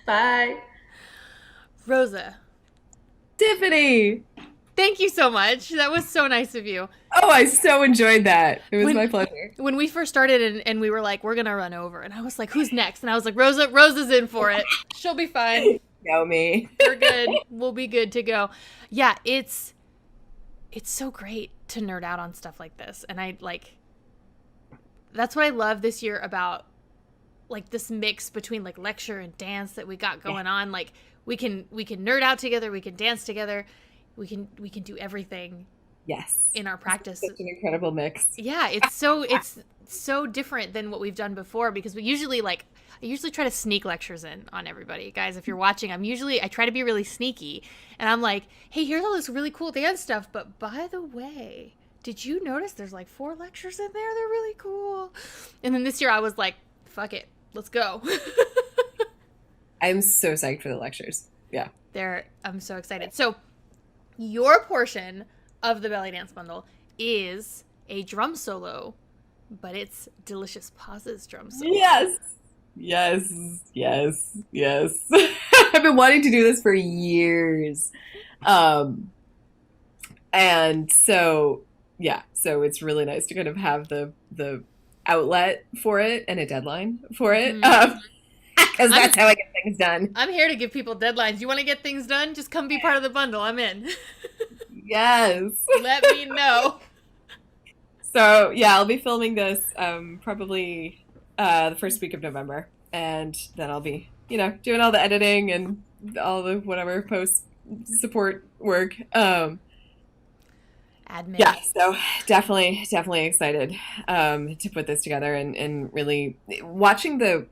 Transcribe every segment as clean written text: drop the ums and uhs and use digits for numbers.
Bye. Rosa, Tiffany. thank you so much. That was so nice of you. Oh, I so enjoyed that. It was When my pleasure. when we first started and we were like, we're gonna run over, and I was like, who's next? And I was like, Rosa's in for it. She'll be fine. Know me. We're good. We'll be good to go. Yeah, it's so great to nerd out on stuff like this, and I like that's what I love this year about like this mix between like lecture and dance that we got Yeah. going on. Like we can nerd out together, we can dance together, we can do everything Yes. in our This is practice. such an incredible mix. Yeah, it's so different than what we've done before because we usually like I usually try to sneak lectures in on everybody. Guys, if you're watching, I try to be really sneaky and I'm like, "Hey, here's all this really cool dance stuff, but by the way, did you notice there's like four lectures in there? They're really cool." And then this year I was like, "Fuck it. Let's go." I'm so psyched for the lectures. Yeah. I'm so excited. So, your portion of the belly dance bundle is a drum solo, but it's Delicious Pauses drum solo. Yes. Yes. Yes. Yes. I've been wanting to do this for years. Um, and so yeah, so it's really nice to kind of have the outlet for it and a deadline for it. Mm-hmm. Because I'm that's how I get things done. I'm here to give people deadlines. You want to get things done? Just come be part of the bundle. I'm in. Yes. Let me know. So yeah, I'll be filming this probably the first week of November, and then I'll be doing all the editing and all the whatever post support work. Admin. Yeah, so definitely excited to put this together and really watching the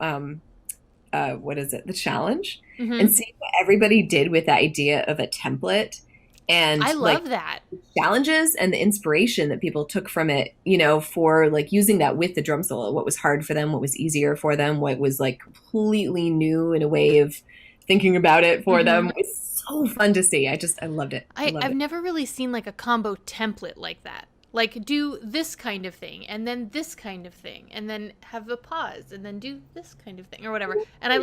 what is it, the challenge, and Mm-hmm. seeing what everybody did with the idea of a template I and like love that. challenges and the inspiration that people took from it, for like using that with the drum solo, what was hard for them, what was easier for them, what was like completely new in a way of thinking about it for Mm-hmm. them. It's so fun to see. I loved it. I loved I've it. never really seen like a combo template like that. Like do this kind of thing and then this kind of thing and then have a pause and then do this kind of thing or whatever. And I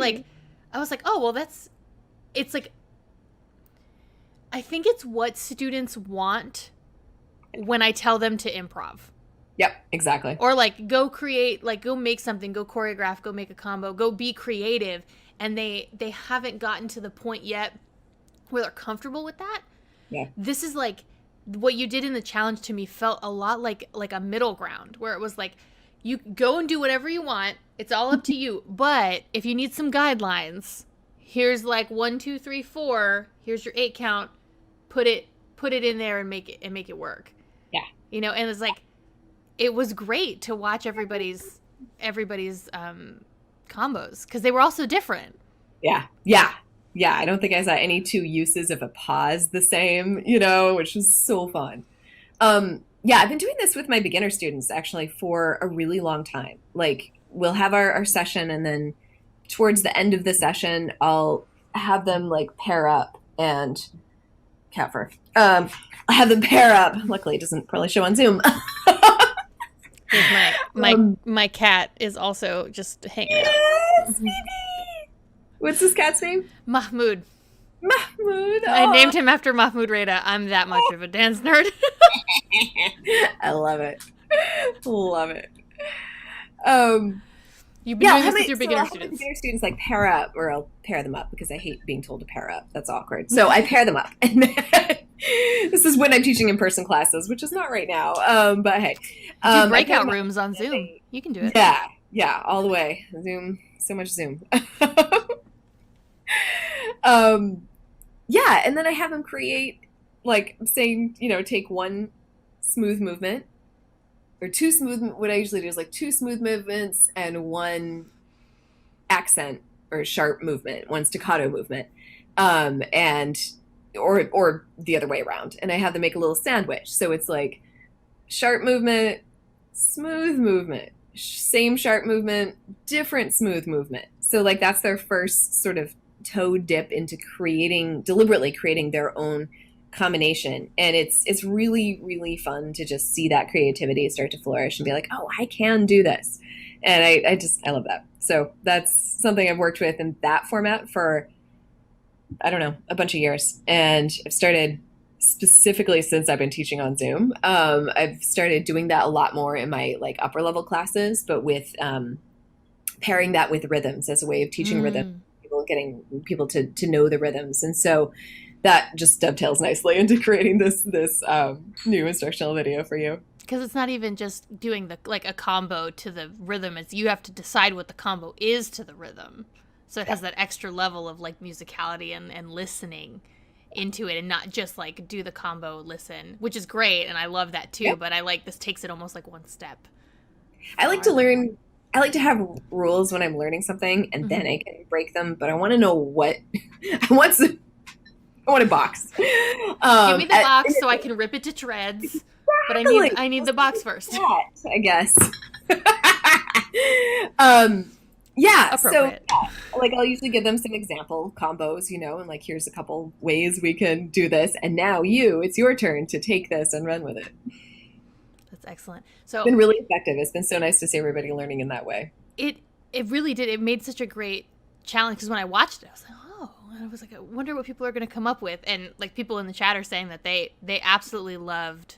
was like, "Oh, well it's like I think it's what students want when I tell them to improv. Yep, exactly. Or like go create, like go make something, go choreograph, go make a combo, go be creative and they haven't gotten to the point yet where they're comfortable with that. Yeah. This is like what you did in the challenge to me felt a lot like a middle ground where it was like you go and do whatever you want. It's all up to you. But if you need some guidelines, here's like 1, 2, 3, 4. Here's your 8 count. Put it in there and make it work. Yeah. And it's like it was great to watch everybody's combos because they were all so different. Yeah. Yeah. Yeah. I don't think I saw any two uses of a pause the same, which was so fun. Yeah, I've been doing this with my beginner students actually for a really long time. Like we'll have our session and then towards the end of the session, I'll have them like pair up and cat fur. I have them pair up. Luckily, it doesn't probably show on Zoom. Here's my um, my cat is also just hanging out. yes, baby. What's this cat's name? Mahmoud. Mahmoud. I Oh. named him after Mahmoud Reda. I'm that much of a dance nerd. I love it. Love it. Um, You've been yeah, doing this with your I'll beginner have my students. beginner students like pair up, or I'll pair them up because I hate being told to pair up. That's awkward. So I pair them up, and then, this is when I'm teaching in person classes, which is not right now. But hey, Do I pair breakout them up, rooms on and Zoom. You can do it. yeah, all the way. Zoom, so much Zoom. um, yeah, and then I have them create, like saying, take one smooth movement or two smooth. What I usually do is like two smooth movements and one accent or sharp movement, one staccato movement, and or the other way around. And I have them make a little sandwich, so it's like sharp movement, smooth movement, same sharp movement, different smooth movement. So like that's their first sort of toe dip into deliberately creating their own combination, and it's really really fun to just see that creativity start to flourish and be like, oh, I can do this. And I love that. So that's something I've worked with in that format for, I don't know, a bunch of years. And I've started specifically since I've been teaching on Zoom. I've started doing that a lot more in my like upper level classes, but with pairing that with rhythms as a way of teaching rhythm, Mm. people getting people to know the rhythms. And so that just dovetails nicely into creating this new instructional video for you. Because it's not even just doing the like a combo to the rhythm, it's you have to decide what the combo is to the rhythm, so it Yeah. has that extra level of like musicality and listening into it, and not just like do the combo listen, which is great and I love that too, Yeah. but I like this takes it almost like one step I like to farther. learn. I like to have rules when I'm learning something, and then Mm-hmm. I can break them. But I want to know what I want. I want a box. Give me the And box so I it's can rip it to shreds, but like, I need let's the do box first. that, I guess. um, yeah. So Appropriate. yeah, like I'll usually give them some example combos, and like here's a couple ways we can do this, and now it's your turn to take this and run with it. That's excellent. It's So been really effective. It's been so nice to see everybody learning in that way. it it really did. It made such a great challenge because when I watched it, I was like, oh, and I was like, I wonder what people are going to come up with. And like people in the chat are saying that they absolutely loved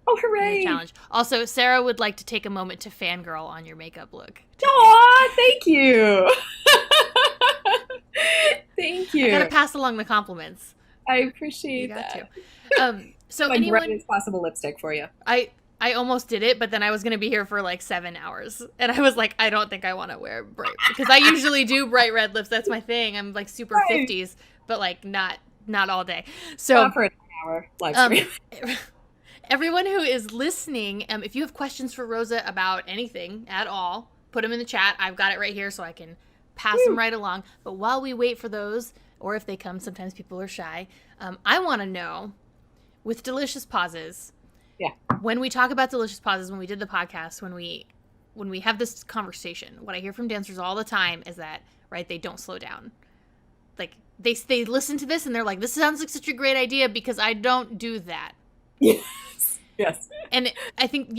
Oh, the hooray! challenge. Also, Sarah would like to take a moment to fangirl on your makeup look today. Aw, thank you. Thank I got to you. pass along the compliments. I You appreciate got to. that. So My anyone, brightest possible lipstick for you. I almost did it, but then I was gonna be here for like 7 hours, and I was like, I don't think I want to wear bright because I usually do bright red lips. That's my thing. I'm like super Right. 50s, but like not all day. Not So for an hour live um, stream. everyone who is listening, if you have questions for Rosa about anything at all, put them in the chat. I've got it right here, so I can pass them Woo. right along. But while we wait for those, or if they come, sometimes people are shy. I want to know with delicious pauses Yeah. when we talk about delicious pauses, when we did the podcast, when we have this conversation, what I hear from dancers all the time is that right they don't slow down. Like they listen to this and they're like, this sounds like such a great idea because I don't do that. Yes. Yes. And I think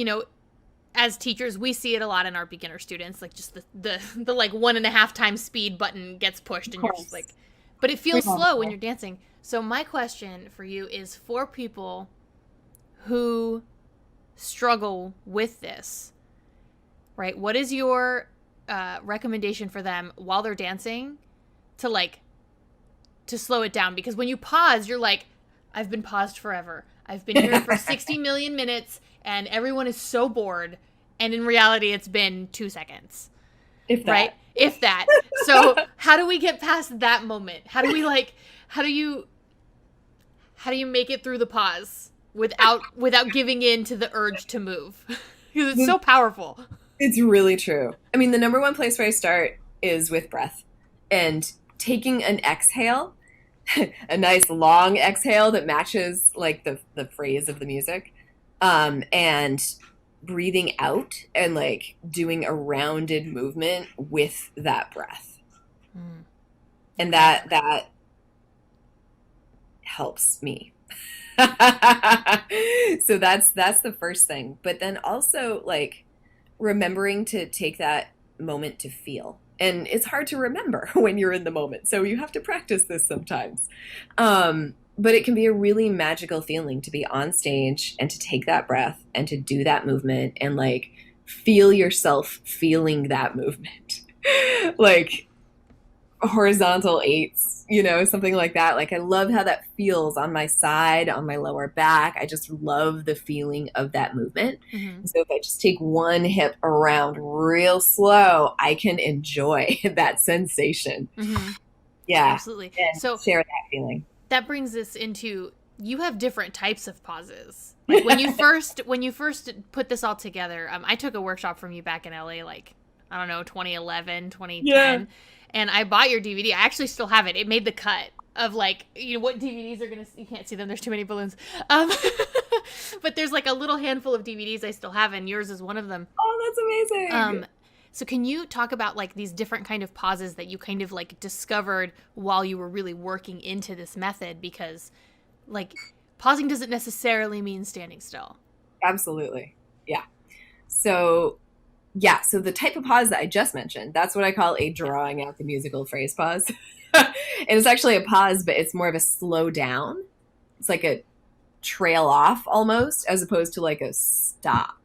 as teachers we see it a lot in our beginner students, like just the like 1.5 times speed button gets pushed Of and you're just like, course. but it We feels all slow when know. you're dancing. So my question for you is for people who struggle with this, right? What is your recommendation for them while they're dancing to like to slow it down? Because when you pause, you're like, I've been paused forever. I've been here for 60 million minutes and everyone is so bored. And in reality, it's been 2 seconds, If right? that. If that. So how do we get past that moment? How do we like, how do you make it through the pause without giving in to the urge to move? Because it's so powerful. It's really true. I mean, the number one place where I start is with breath and taking an exhale, a nice long exhale that matches like the phrase of the music, and breathing out and like doing a rounded movement with that breath. Mm. And that helps me. So that's the first thing. But then also like remembering to take that moment to feel. And it's hard to remember when you're in the moment. So you have to practice this sometimes. But it can be a really magical feeling to be on stage and to take that breath and to do that movement and like feel yourself feeling that movement. Like horizontal eights, something like that. Like I love how that feels on my side, on my lower back. I just love the feeling of that movement. Mm-hmm. So if I just take one hip around real slow, I can enjoy that sensation. Mm-hmm. Yeah. Absolutely. And So share that feeling. that brings us into you have different types of pauses. Like when you first put this all together, I took a workshop from you back in LA, like I don't know, 2011, 2010, Yeah. and I bought your DVD. I actually still have it. It made the cut of like what DVDs are gonna. You can't see them. There's too many balloons. But there's like a little handful of DVDs I still have, and yours is one of them. Oh, that's amazing. So can you talk about like these different kind of pauses that you kind of like discovered while you were really working into this method? Because like pausing doesn't necessarily mean standing still. Absolutely. Yeah. So Yeah, so the type of pause that I just mentioned, that's what I call a drawing out the musical phrase pause. And it's actually a pause, but it's more of a slow down. It's like a trail off almost, as opposed to like a stop.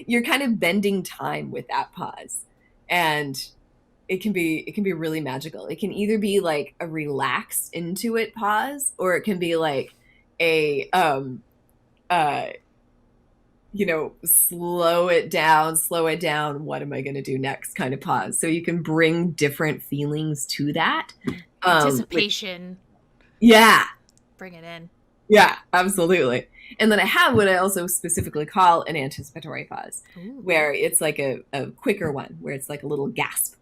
You're kind of bending time with that pause. And it can be really magical. It can either be like a relaxed into it pause, or it can be like a uh slow it down, what am I going to do next kind of pause. So you can bring different feelings to that. Which, Anticipation. yeah, Bring it in. yeah, absolutely. And then I have what I also specifically call an anticipatory pause, Ooh. where it's like a quicker one, where it's like a little gasp,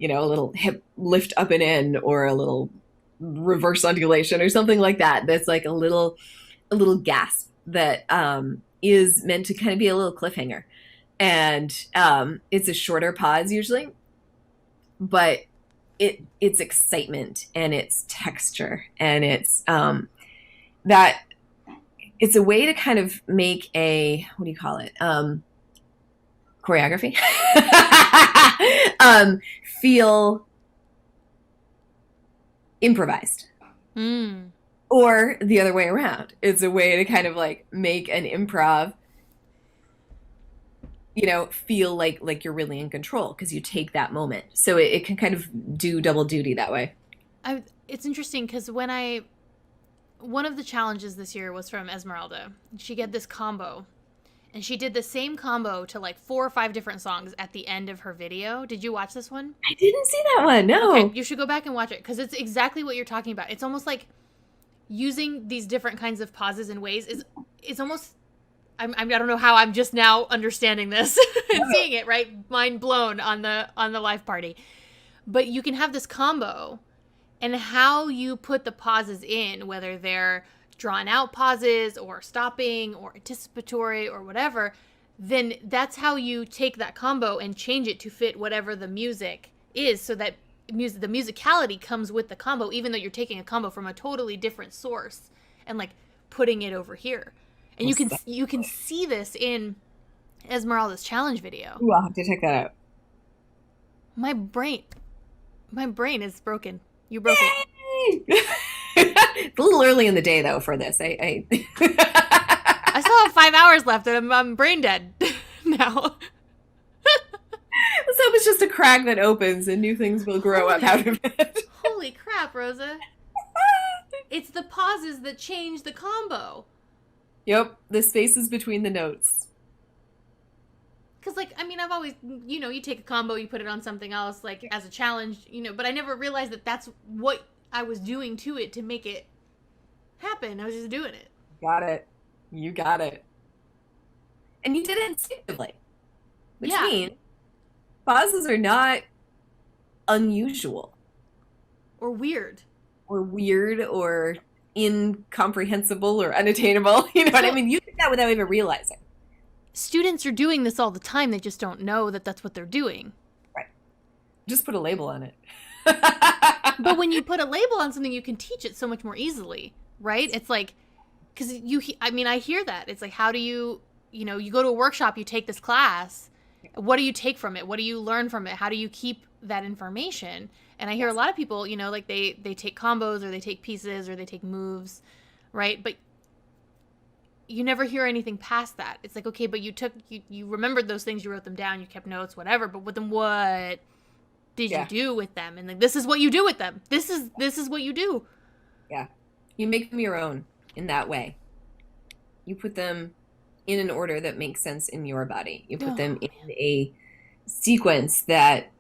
a little hip lift up and in, or a little reverse undulation or something like that. That's like a little gasp that is meant to kind of be a little cliffhanger. And it's a shorter pause usually, but it's excitement and it's texture and that it's a way to kind of make a, what do you call it, choreography. Feel improvised, Mm. or the other way around. It's a way to kind of like make an improv, feel like you're really in control because you take that moment. So it can kind of do double duty that way. It's interesting because one of the challenges this year was from Esmeralda. She had this combo, and she did the same combo to like 4 or 5 different songs at the end of her video. Did you watch this one? I didn't see that one. Okay, No. you should go back and watch it because it's exactly what you're talking about. It's almost like using these different kinds of pauses and ways is it's almost I don't know how I'm just now understanding this and seeing it, right? Mind blown on the live party. But you can have this combo, and how you put the pauses in, whether they're drawn out pauses or stopping or anticipatory or whatever, then that's how you take that combo and change it to fit whatever the music is, so that the musicality comes with the combo, even though you're taking a combo from a totally different source and like putting it over here. And you can see this in Esmeralda's challenge video. Ooh, I'll have to check that out. My brain my brain is broken. You broke it. Yay! It's a little early in the day though for this. I still have 5 hours left and I'm brain dead now. Let's hope it's just a crack that opens and new things will grow up out of it. Holy crap, Rosa. It's the pauses that change the combo. Yep, the spaces between the notes. Because, like, I mean, I've always, you take a combo, you put it on something else, like, as a challenge, but I never realized that that's what I was doing to it to make it happen. I was just doing it. Got it. You got it. And you did it instinctively, which Yeah. means pauses are not unusual Or weird. or weird or incomprehensible or unattainable. You know what I mean? You did that without even realizing. Students are doing this all the time. They just don't know that that's what they're doing. Right. Just put a label on it. But when you put a label on something, you can teach it so much more easily, right? It's like, because I hear that. It's like, how do you go to a workshop, you take this class. What do you take from it? What do you learn from it? How do you keep that information? And I hear a lot of people, like they take combos or they take pieces or they take moves, right? But you never hear anything past that. It's like, okay, but you remembered those things, you wrote them down, you kept notes, whatever. But with them, what did you do with them? And like, this is what you do with them. This is what you do. Yeah. You make them your own in that way. You put them in an order that makes sense in your body. You put them in a sequence that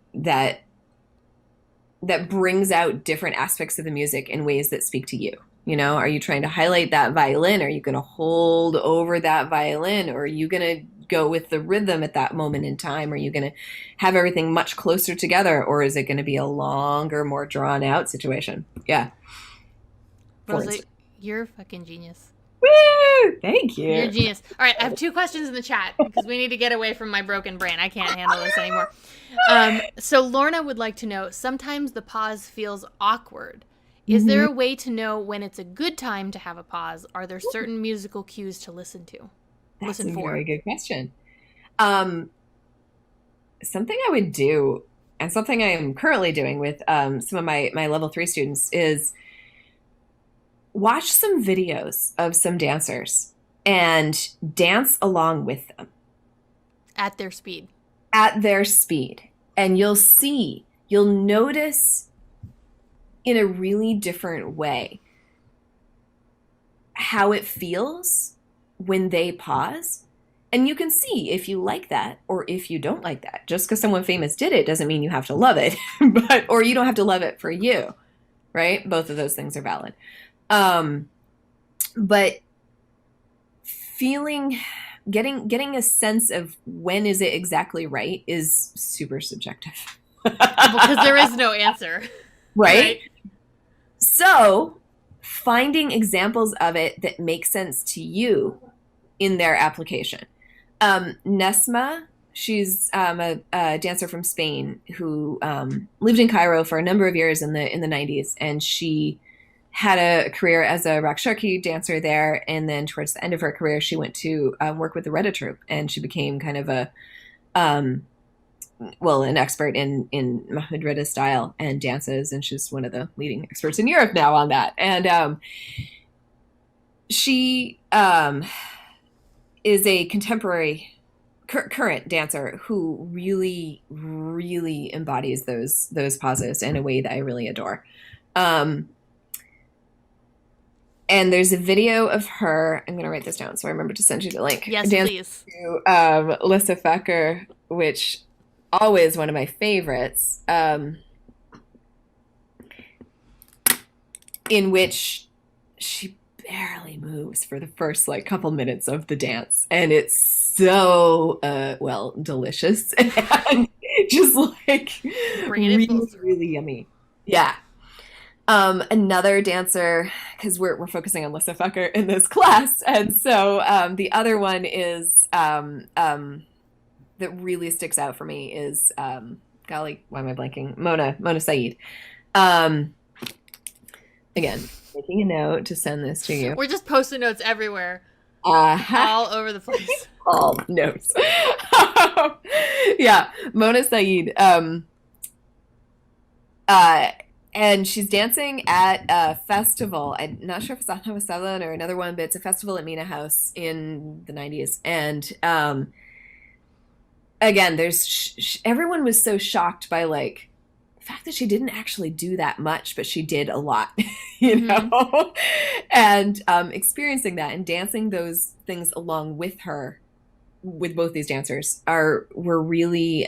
brings out different aspects of the music in ways that speak to you. Are you trying to highlight that violin? Are you going to hold over that violin? Or are you going to go with the rhythm at that moment in time? Are you going to have everything much closer together? Or is it going to be a longer, more drawn out situation? Yeah. Rosa, you're a fucking genius. Woo! Thank you. You're a genius. All right, I have 2 questions in the chat because we need to get away from my broken brain. I can't handle this anymore. So Lorna would like to know, sometimes the pause feels awkward. Is there a way to know when it's a good time to have a pause? Are there certain musical cues to listen to? That's a very good question. Um, Something I would do, and something I am currently doing with some of my level 3 students, is watch some videos of some dancers and dance along with them At their speed. at their speed. And you'll notice in a really different way how it feels when they pause. And you can see if you like that or if you don't like that. Just because someone famous did it doesn't mean you have to love it, but or you don't have to love it for you, right? Both of those things are valid. Um, but feeling getting a sense of when is it exactly right is super subjective. Because there is no answer. Right? Right? So, finding examples of it that make sense to you in their application. Nesma, she's a dancer from Spain who lived in Cairo for a number of years in the 90s, and she had a career as a Rakshaki dancer there. And then towards the end of her career, she went to work with the Reda troupe, and she became kind of a um, an expert in Mahmoud Reda style and dances, and she's one of the leading experts in Europe now on that. And she is a contemporary current dancer who really really embodies those pauses in a way that I really adore. And there's a video of her. I'm going to write this down so I remember to send you the link. Yes, Dancing please. to Lissa Fecker, which always one of my favorites, in which she barely moves for the first like couple minutes of the dance, and it's so delicious and just like Bringing it full really circle. really yummy. Yeah. Another dancer, because we're focusing on Lissa Fecker in this class, and so the other one is that really sticks out for me is golly, why am I blanking? Mona Saeed. Um, Again, making a note to send this to you. We're just posting notes everywhere, Uh, all over the place. all notes. Yeah, Mona Saeed. And she's dancing at a festival. I'm not sure if it's Ahna Wasalan or another one, but it's a festival at Mina House in the 90s. And again, everyone was so shocked by like the fact that she didn't actually do that much, but she did a lot, know? And experiencing that and dancing those things along with her, with both these dancers, were really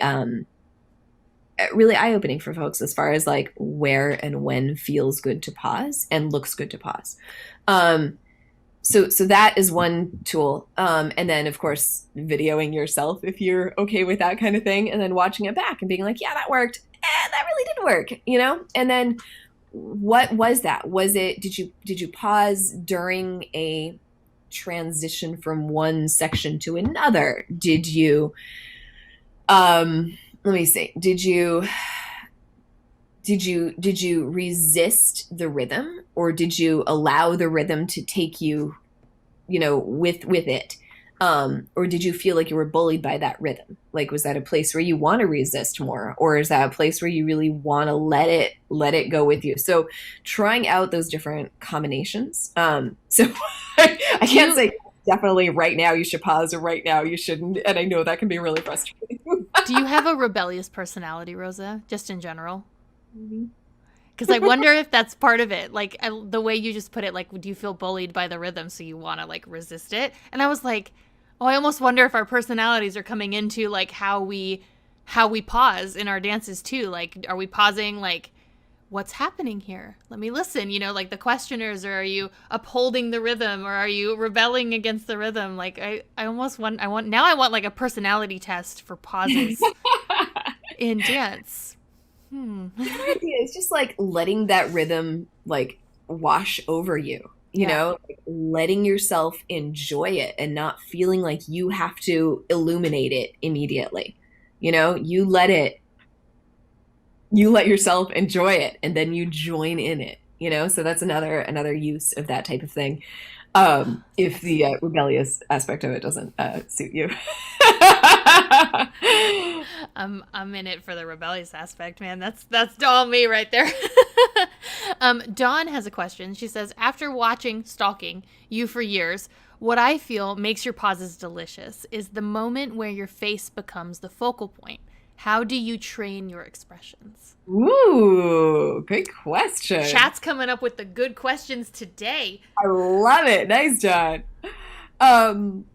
really eye-opening for folks as far as like where and when feels good to pause and looks good to pause. So that is one tool. And then of course videoing yourself if you're okay with that kind of thing, and then watching it back and being like, yeah, that worked. That really didn't work. And then what was that? Did you pause during a transition from one section to another? Did you let me see. Did you resist the rhythm, or did you allow the rhythm to take you, with it? Or did you feel like you were bullied by that rhythm? Like, was that a place where you want to resist more, or is that a place where you really want to let it go with you? So trying out those different combinations. So I can't say definitely right now you should pause or right now you shouldn't. And I know that can be really frustrating. Do you have a rebellious personality, Rosa, just in general? Because I wonder if that's part of it. Like the way you just put it, like, do you feel bullied by the rhythm so you want to like resist it? And I was like, oh, I almost wonder if our personalities are coming into like how we pause in our dances too. Like, are we pausing like, what's happening here? Let me listen. Like the questioners, or are you upholding the rhythm, or are you rebelling against the rhythm? Like I almost want like a personality test for pauses in dance. It's just like letting that rhythm like wash over you, like, letting yourself enjoy it and not feeling like you have to illuminate it immediately. You let yourself enjoy it, and then you join in it, so that's another use of that type of thing. If the rebellious aspect of it doesn't suit you. I'm in it for the rebellious aspect, man. That's all me right there. Dawn has a question. She says, after watching Stalking you for years, what I feel makes your pauses delicious is the moment where your face becomes the focal point. How do you train your expressions? Ooh, good question. Chat's coming up with the good questions today. I love it. Nice, John. Um,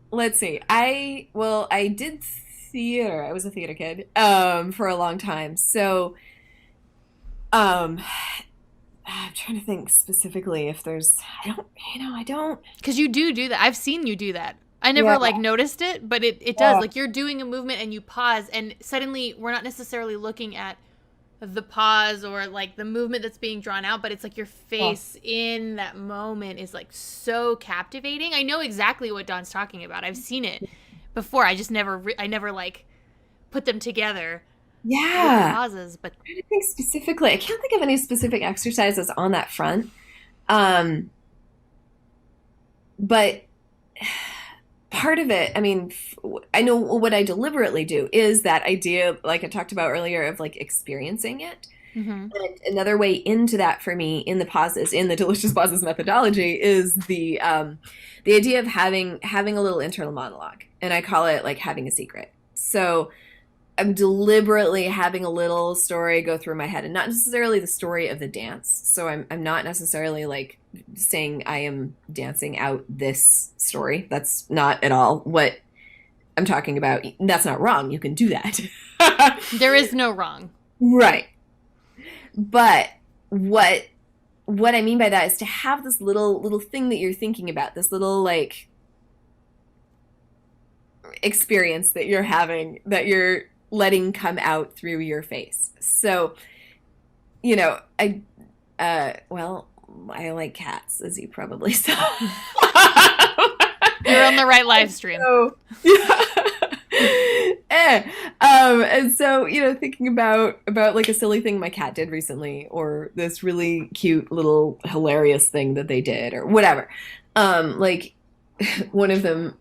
let's see. I did theater. I was a theater kid for a long time. So, um I'm trying to think specifically if there's I don't. Because you do that. I've seen you do that. I never Yeah. like noticed it, but it does. Yeah. Like you're doing a movement and you pause, and suddenly we're not necessarily looking at the pause or like the movement that's being drawn out, but it's like your Yeah. face in that moment is like so captivating. I know exactly what Don's talking about. I've seen it before. I just I never like put them together with the Yeah. pauses. But I'm trying to think specifically. I can't think of any specific exercises on that front. Um, but part of it, I mean, I know what I deliberately do is that idea, like I talked about earlier, of like experiencing it. mm-hmm. And another way into that for me in the pauses, in the delicious pauses methodology, is the idea of having a little internal monologue, and I call it like having a secret. So I'm deliberately having a little story go through my head, and not necessarily the story of the dance. So I'm not necessarily like saying I am dancing out this story. That's not at all what I'm talking about. That's not wrong. You can do that. There is no wrong. Right. But what I mean by that is to have this little thing that you're thinking about, this little like experience that you're having, that you're letting come out through your face. So, well, I like cats, as you probably saw. You're on the right live stream. So, yeah. And so, thinking about like a silly thing my cat did recently, or this really cute little hilarious thing that they did, or whatever. Like one of them,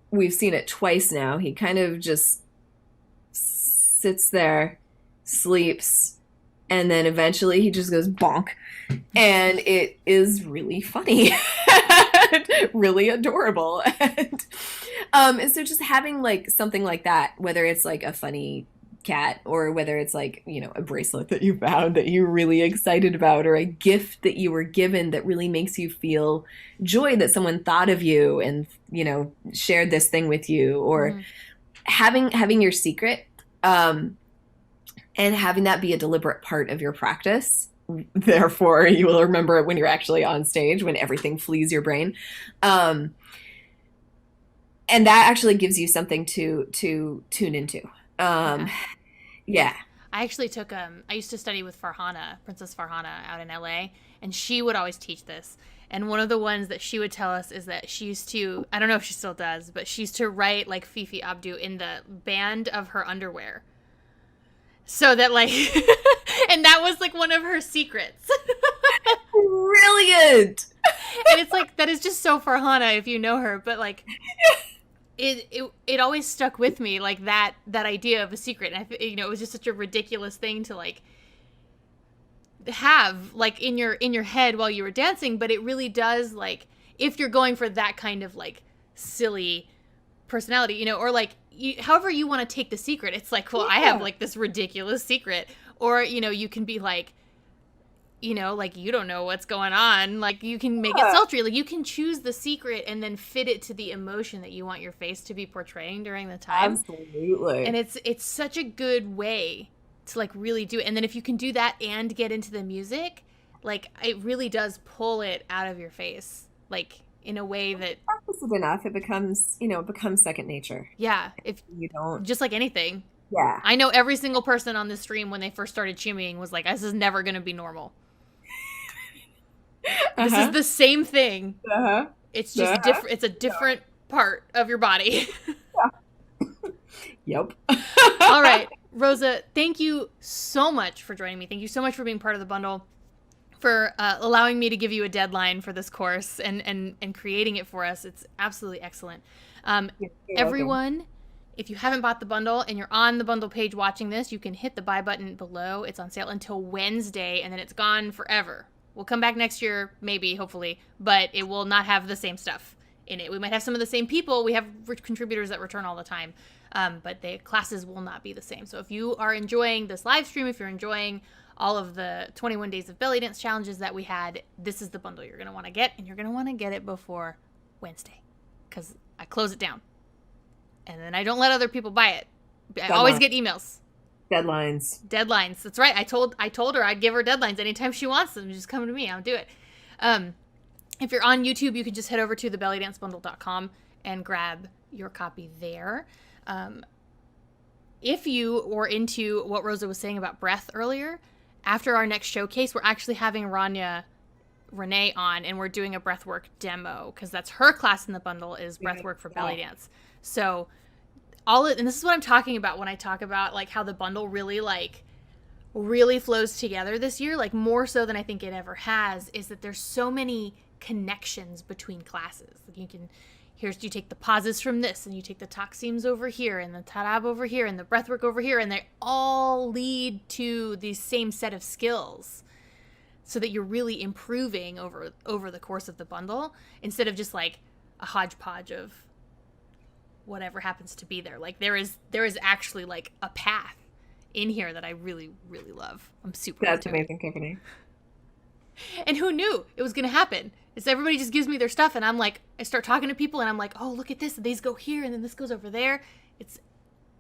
we've seen it twice now. He kind of just sits there, sleeps, and then eventually he just goes bonk. And it is really funny, really adorable. And so just having like something like that, whether it's like a funny cat, or whether it's like, a bracelet that you found that you're really excited about, or a gift that you were given that really makes you feel joy that someone thought of you and, shared this thing with you, or having your secret, and having that be a deliberate part of your practice. Therefore, you will remember it when you're actually on stage, when everything flees your brain. And that actually gives you something to tune into. Yeah. Yeah. I actually took I used to study with Princess Farhana out in LA, and she would always teach this. And one of the ones that she would tell us is that she used to, I don't know if she still does, but she used to write like Fifi Abdu in the band of her underwear. So that like and that was like one of her secrets. Brilliant. And it's like that is just so Farhana if you know her, but like it always stuck with me, like that idea of a secret. And it was just such a ridiculous thing to like have like in your head while you were dancing, but it really does, like, if you're going for that kind of like silly personality, or like however you want to take the secret, it's like, well, yeah. I have like this ridiculous secret, or you can be like, like you don't know what's going on, like you can make it sultry, like you can choose the secret and then fit it to the emotion that you want your face to be portraying during the time. Absolutely. And it's such a good way to like really do it. And then if you can do that and get into the music, like it really does pull it out of your face, like in a way that practice it enough, it becomes second nature. Yeah, if you don't, just like anything. Yeah, I know every single person on this stream when they first started shimmying was like, this is never gonna be normal. This is the same thing. It's just different. It's a different part of your body. Yep. All right, Rosa, thank you so much for joining me. Thank you so much for being part of the bundle, for allowing me to give you a deadline for this course and creating it for us. It's absolutely excellent. Everyone, If you haven't bought the bundle and you're on the bundle page watching this, you can hit the buy button below. It's on sale until Wednesday, and then it's gone forever. We'll come back next year, maybe, hopefully, but it will not have the same stuff in it. We might have some of the same people. We have contributors that return all the time, but the classes will not be the same. So if you are enjoying this live stream, if you're enjoying all of the 21 days of belly dance challenges that we had, this is the bundle you're going to want to get, and you're going to want to get it before Wednesday because I close it down. And then I don't let other people buy it. I always get emails. Deadlines. That's right. I told her I'd give her deadlines anytime she wants them. Just come to me. I'll do it. If you're on YouTube, you can just head over to thebellydancebundle.com and grab your copy there. If you were into what Rosa was saying about breath earlier, after our next showcase, we're actually having Renee on, and we're doing a breathwork demo because that's her class in the bundle is breathwork for belly dance. So and this is what I'm talking about when I talk about like how the bundle really flows together this year, like more so than I think it ever has, is that there's so many connections between classes. Like you take the pauses from this, and you take the takseems over here, and the tarab over here, and the breathwork over here, and they all lead to the same set of skills, so that you're really improving over the course of the bundle instead of just like a hodgepodge of whatever happens to be there. Like there is actually like a path in here that I really, really love. I'm super. That's amazing, Tiffany. And who knew it was going to happen? It's everybody just gives me their stuff, and I'm like, I start talking to people, and I'm like, oh, look at this. And these go here, and then this goes over there.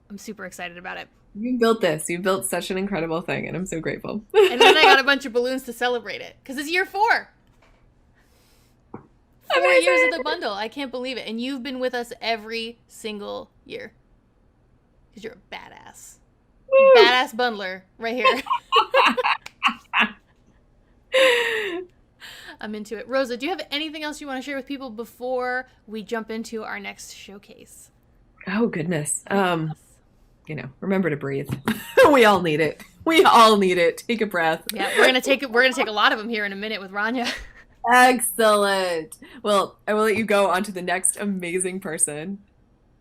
I'm super excited about it. You built this. You built such an incredible thing, and I'm so grateful. And then I got a bunch of balloons to celebrate it because it's year 4. 4 years of the bundle. I can't believe it. And you've been with us every single year because you're a badass. Woo. Badass bundler right here. I'm into it. Rosa, do you have anything else you want to share with people before we jump into our next showcase? Oh, goodness. Remember to breathe. We all need it. We all need it. Take a breath. Yeah, we're gonna take a lot of them here in a minute with Rania. Excellent. Well, I will let you go on to the next amazing person.